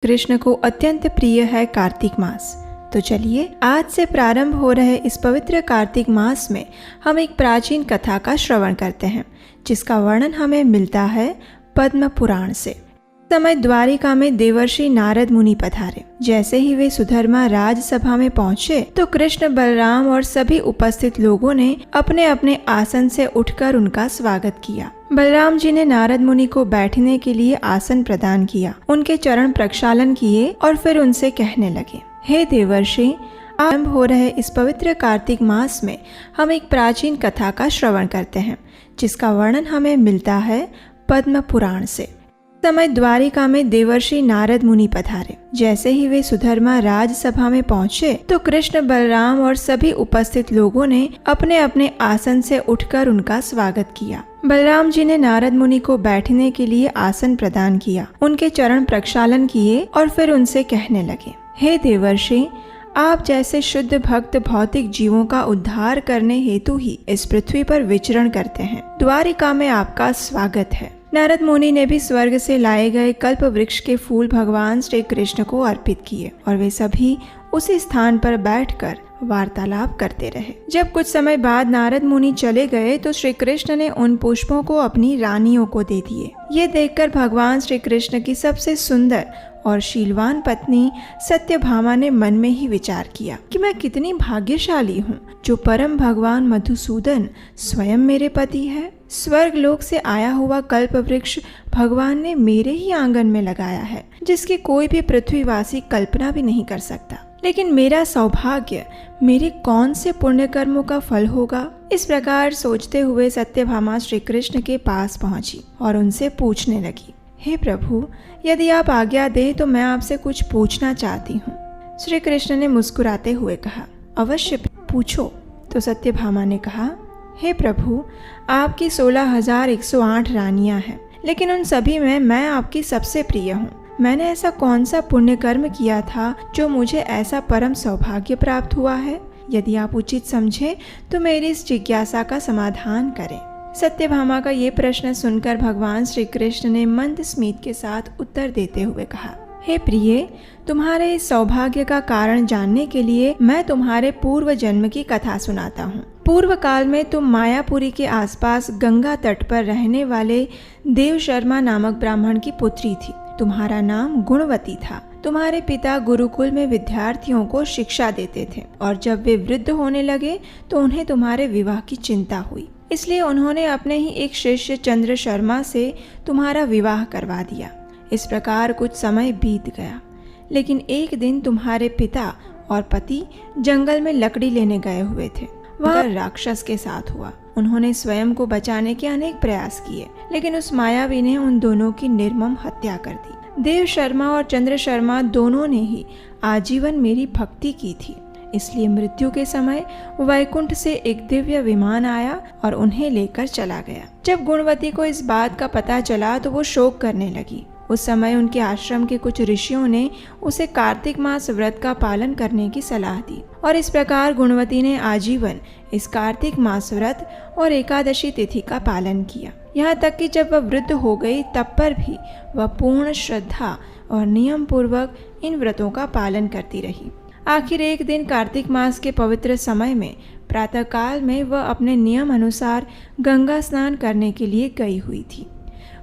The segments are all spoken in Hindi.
कृष्ण को अत्यंत प्रिय है कार्तिक मास। तो चलिए आज से प्रारंभ हो रहे इस पवित्र कार्तिक मास में हम एक प्राचीन कथा का श्रवण करते हैं, जिसका वर्णन हमें मिलता है पद्म पुराण से। समय द्वारिका में देवर्षि नारद मुनि पधारे। जैसे ही वे सुधर्मा राजसभा में पहुंचे तो कृष्ण, बलराम और सभी उपस्थित लोगों ने अपने अपने आसन से उठकर उनका स्वागत किया। बलराम जी ने नारद मुनि को बैठने के लिए आसन प्रदान किया, उनके चरण प्रक्षालन किए और फिर उनसे कहने लगे, हे देवर्षि, आरंभ हो रहे इस पवित्र कार्तिक मास में हम एक प्राचीन कथा का श्रवण करते हैं, जिसका वर्णन हमें मिलता है पद्म पुराण से। समय द्वारिका में देवर्षि नारद मुनि पधारे। जैसे ही वे सुधर्मा राजसभा में पहुंचे तो कृष्ण, बलराम और सभी उपस्थित लोगों ने अपने अपने आसन से उठकर उनका स्वागत किया। बलराम जी ने नारद मुनि को बैठने के लिए आसन प्रदान किया, उनके चरण प्रक्षालन किए और फिर उनसे कहने लगे, हे देवर्षि, आप जैसे शुद्ध भक्त भौतिक जीवों का उद्धार करने हेतु ही इस पृथ्वी पर विचरण करते हैं। द्वारिका में आपका स्वागत है। नारद मुनि ने भी स्वर्ग से लाए गए कल्प वृक्ष के फूल भगवान श्री कृष्ण को अर्पित किए और वे सभी उसी स्थान पर बैठकर वार्तालाप करते रहे। जब कुछ समय बाद नारद मुनि चले गए तो श्री कृष्ण ने उन पुष्पों को अपनी रानियों को दे दिए। ये देखकर भगवान श्री कृष्ण की सबसे सुंदर और शीलवान पत्नी सत्यभामा ने मन में ही विचार किया कि मैं कितनी भाग्यशाली हूँ जो परम भगवान मधुसूदन स्वयं मेरे पति है। स्वर्ग लोक से आया हुआ कल्प वृक्ष भगवान ने मेरे ही आंगन में लगाया है, जिसकी कोई भी पृथ्वीवासी कल्पना भी नहीं कर सकता। लेकिन मेरा सौभाग्य मेरे कौन से पुण्य कर्मों का फल होगा? इस प्रकार सोचते हुए सत्यभामा श्री कृष्ण के पास पहुंची और उनसे पूछने लगी, हे प्रभु, यदि आप आज्ञा दें तो मैं आपसे कुछ पूछना चाहती हूँ। श्री कृष्ण ने मुस्कुराते हुए कहा, अवश्य पूछो। तो सत्यभामा ने कहा, हे प्रभु, आपकी 16,108 रानियां हैं, लेकिन उन सभी में मैं आपकी सबसे प्रिय हूँ। मैंने ऐसा कौन सा पुण्य कर्म किया था जो मुझे ऐसा परम सौभाग्य प्राप्त हुआ है? यदि आप उचित समझे तो मेरी इस जिज्ञासा का समाधान करें। सत्यभामा का ये प्रश्न सुनकर भगवान श्री कृष्ण ने मंद स्मित के साथ उत्तर देते हुए कहा, हे प्रिय, तुम्हारे इस सौभाग्य का कारण जानने के लिए मैं तुम्हारे पूर्व जन्म की कथा सुनाता हूँ। पूर्व काल में तुम मायापुरी के आसपास गंगा तट पर रहने वाले देव शर्मा नामक ब्राह्मण की पुत्री थी। तुम्हारा नाम गुणवती था। तुम्हारे पिता गुरुकुल में विद्यार्थियों को शिक्षा देते थे और जब वे वृद्ध होने लगे तो उन्हें तुम्हारे विवाह की चिंता हुई। इसलिए उन्होंने अपने ही एक शिष्य चंद्र शर्मा से तुम्हारा विवाह करवा दिया। इस प्रकार कुछ समय बीत गया, लेकिन एक दिन तुम्हारे पिता और पति जंगल में लकड़ी लेने गए हुए थे। वह राक्षस के साथ हुआ। उन्होंने स्वयं को बचाने के अनेक प्रयास किए, लेकिन उस मायावी ने उन दोनों की निर्मम हत्या कर दी। देव शर्मा और चंद्र शर्मा दोनों ने ही आजीवन मेरी भक्ति की थी, इसलिए मृत्यु के समय वैकुंठ से एक दिव्य विमान आया और उन्हें लेकर चला गया। जब गुणवती को इस बात का पता चला तो वो शोक करने लगी। उस समय उनके आश्रम के कुछ ऋषियों ने उसे कार्तिक मास व्रत का पालन करने की सलाह दी और इस प्रकार गुणवती ने आजीवन इस कार्तिक मास व्रत और एकादशी तिथि का पालन किया। यहाँ तक कि जब वह वृद्ध हो गई तब पर भी वह पूर्ण श्रद्धा और नियम पूर्वक इन व्रतों का पालन करती रही। आखिर एक दिन कार्तिक मास के पवित्र समय में प्रातःकाल में वह अपने नियम अनुसार गंगा स्नान करने के लिए गई हुई थी।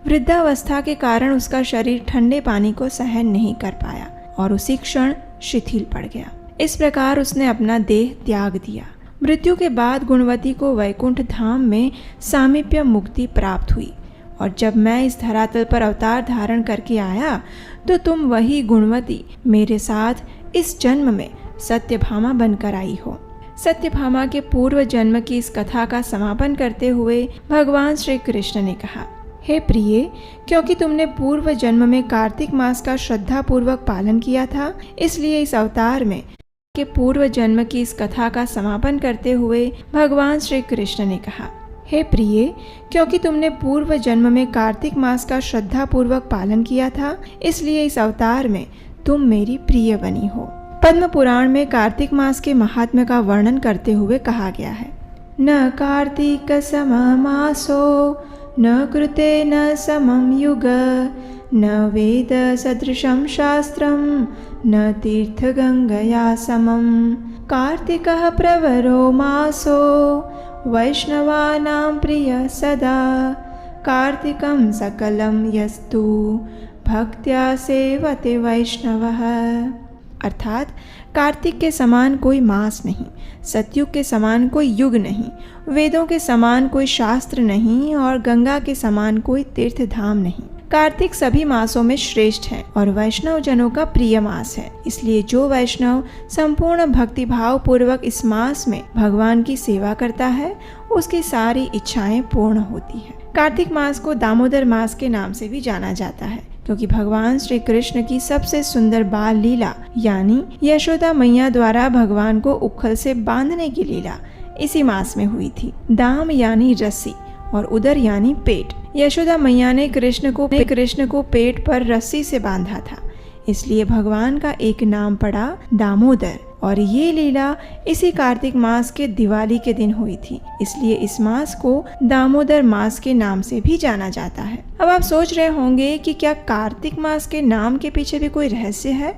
वृद्धावस्था के कारण उसका शरीर ठंडे पानी को सहन नहीं कर पाया और उसी क्षण शिथिल पड़ गया। इस प्रकार उसने अपना देह त्याग दिया। मृत्यु के बाद गुणवती को वैकुंठ धाम में सामीप्य मुक्ति प्राप्त हुई और जब मैं इस धरातल पर अवतार धारण करके आया तो तुम वही गुणवती मेरे साथ इस जन्म में सत्यभामा बनकर आई हो। सत्यभामा के पूर्व जन्म की इस कथा का समापन करते हुए भगवान श्री कृष्ण ने कहा, हे प्रिय, क्योंकि तुमने पूर्व जन्म में कार्तिक मास का श्रद्धा पूर्वक पालन किया था, इसलिए इस अवतार में के पूर्व जन्म की इस कथा का समापन करते हुए भगवान श्री कृष्ण ने कहा, हे प्रिय, क्योंकि तुमने पूर्व जन्म में कार्तिक मास का श्रद्धा पूर्वक पालन किया था, इसलिए इस अवतार में तुम मेरी प्रिय बनी हो। पद्म पुराण में कार्तिक मास के महात्म्य का वर्णन करते हुए कहा गया है, न कार्तिक सममासो न कृते न समम युग न वेद सदृशं शास्त्रं न तीर्थगंगया समं। कार्तिकः प्रवरो मासो वैष्णवानां प्रिय सदा। कार्तिकं सकलं यस्तु भक्त्या सेवते वैष्णवः। अर्थात कार्तिक के समान कोई मास नहीं, सतयुग के समान कोई युग नहीं, वेदों के समान कोई शास्त्र नहीं और गंगा के समान कोई तीर्थ धाम नहीं। कार्तिक सभी मासों में श्रेष्ठ है और वैष्णव जनों का प्रिय मास है। इसलिए जो वैष्णव संपूर्ण भक्ति भाव पूर्वक इस मास में भगवान की सेवा करता है उसकी सारी इच्छाएं पूर्ण होती है। कार्तिक मास को दामोदर मास के नाम से भी जाना जाता है क्योंकि भगवान श्री कृष्ण की सबसे सुंदर बाल लीला यानी यशोदा मैया द्वारा भगवान को उखल से बांधने की लीला इसी मास में हुई थी। दाम यानी रस्सी और उदर यानी पेट। यशोदा मैया ने कृष्ण को पेट पर रस्सी से बांधा था, इसलिए भगवान का एक नाम पड़ा दामोदर। और ये लीला इसी कार्तिक मास के दिवाली के दिन हुई थी, इसलिए इस मास को दामोदर मास के नाम से भी जाना जाता है। अब आप सोच रहे होंगे कि क्या कार्तिक मास के नाम के पीछे भी कोई रहस्य है?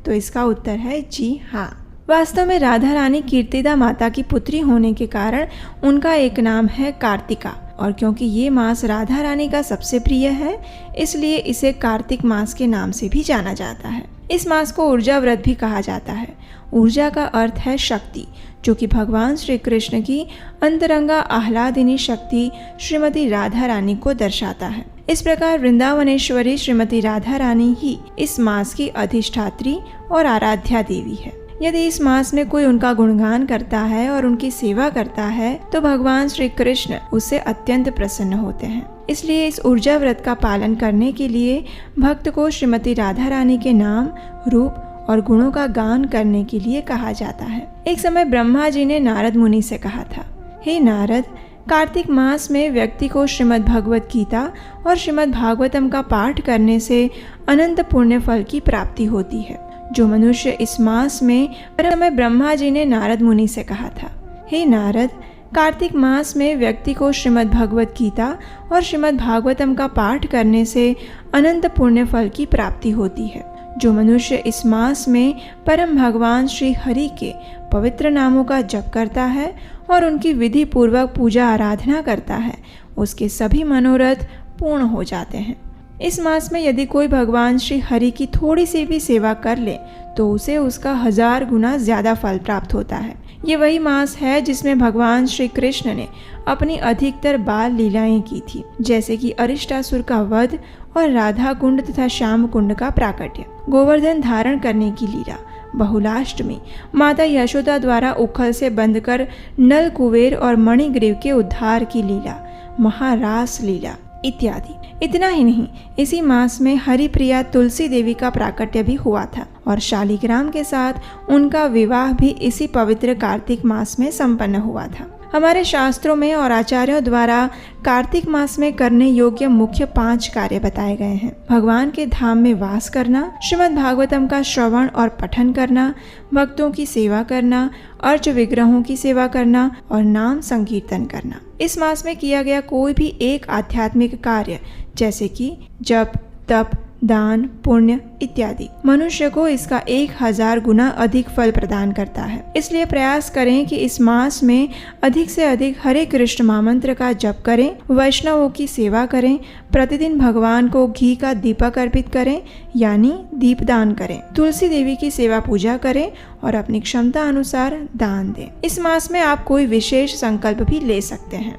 तो इसका उत्तर है जी हाँ। वास्तव में राधा रानी कीर्तिदा माता की पुत्री होने के कारण उनका एक नाम है कार्तिका, और क्योंकि ये मास राधा रानी का सबसे प्रिय है इसलिए इसे कार्तिक मास के नाम से भी जाना जाता है। इस मास को ऊर्जा व्रत भी कहा जाता है। ऊर्जा का अर्थ है शक्ति, जो कि भगवान श्री कृष्ण की अंतरंगा आह्लादिनी शक्ति श्रीमती राधा रानी को दर्शाता है। इस प्रकार वृंदावनेश्वरी श्रीमती राधा रानी ही इस मास की अधिष्ठात्री और आराध्या देवी है। यदि इस मास में कोई उनका गुणगान करता है और उनकी सेवा करता है तो भगवान श्री कृष्ण उससे अत्यंत प्रसन्न होते हैं। इसलिए इस ऊर्जा व्रत का पालन करने के लिए भक्त को श्रीमती राधा रानी के नाम, रूप और गुणों का गान करने के लिए कहा जाता है। एक समय ब्रह्मा जी ने नारद मुनि से कहा था, हे नारद, कार्तिक मास में व्यक्ति को श्रीमद् भगवत गीता और श्रीमद् भागवतम का पाठ करने से अनंत पुण्य फल की प्राप्ति होती है। जो मनुष्य इस मास में ब्रह्मा जी ने नारद मुनि से कहा था, हे नारद, कार्तिक मास में व्यक्ति को श्रीमद् भगवत गीता और श्रीमद् भागवतम का पाठ करने से अनंत पुण्य फल की प्राप्ति होती है। जो मनुष्य इस मास में परम भगवान श्री हरि के पवित्र नामों का जप करता है और उनकी विधि पूर्वक पूजा आराधना करता है उसके सभी मनोरथ पूर्ण हो जाते हैं। इस मास में यदि कोई भगवान श्री हरि की थोड़ी सी भी सेवा कर ले तो उसे उसका 1000 गुना ज्यादा फल प्राप्त होता है। ये वही मास है जिसमें भगवान श्री कृष्ण ने अपनी अधिकतर बाल लीलाएं की थी, जैसे कि अरिष्टासुर का वध और राधा कुंड तथा श्याम कुंड का प्राकट्य, गोवर्धन धारण करने की लीला, बहुलाष्टमी, माता यशोदा द्वारा उखल से बंधकर नल कुबेर और मणिग्रीव के उद्धार की लीला, महारास लीला इत्यादि। इतना ही नहीं, इसी मास में हरिप्रिया तुलसी देवी का प्राकट्य भी हुआ था और शालिग्राम के साथ उनका विवाह भी इसी पवित्र कार्तिक मास में संपन्न हुआ था। हमारे शास्त्रों में और आचार्यों द्वारा कार्तिक मास में करने योग्य मुख्य 5 कार्य बताए गए हैं। भगवान के धाम में वास करना, श्रीमद् भागवतम का श्रवण और पठन करना, भक्तों की सेवा करना, अर्च विग्रहों की सेवा करना और नाम संकीर्तन करना। इस मास में किया गया कोई भी एक आध्यात्मिक कार्य जैसे कि जप, तप, दान, पुण्य इत्यादि मनुष्य को इसका 1000 गुना अधिक फल प्रदान करता है। इसलिए प्रयास करें कि इस मास में अधिक से अधिक हरे कृष्ण महामंत्र का जप करें, वैष्णवों की सेवा करें, प्रतिदिन भगवान को घी का दीपक अर्पित करें यानी दीपदान करें, तुलसी देवी की सेवा पूजा करें और अपनी क्षमता अनुसार दान दें। इस मास में आप कोई विशेष संकल्प भी ले सकते हैं।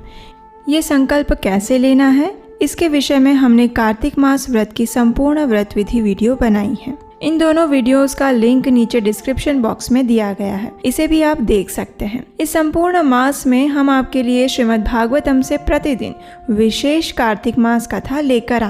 ये संकल्प कैसे लेना है, इसके विषय में हमने कार्तिक मास व्रत की संपूर्ण व्रत विधि वीडियो बनाई है। इन दोनों वीडियोस का लिंक नीचे डिस्क्रिप्शन बॉक्स में दिया गया है, इसे भी आप देख सकते हैं। इस संपूर्ण मास में हम आपके लिए श्रीमद् भागवतम से प्रतिदिन विशेष कार्तिक मास कथा लेकर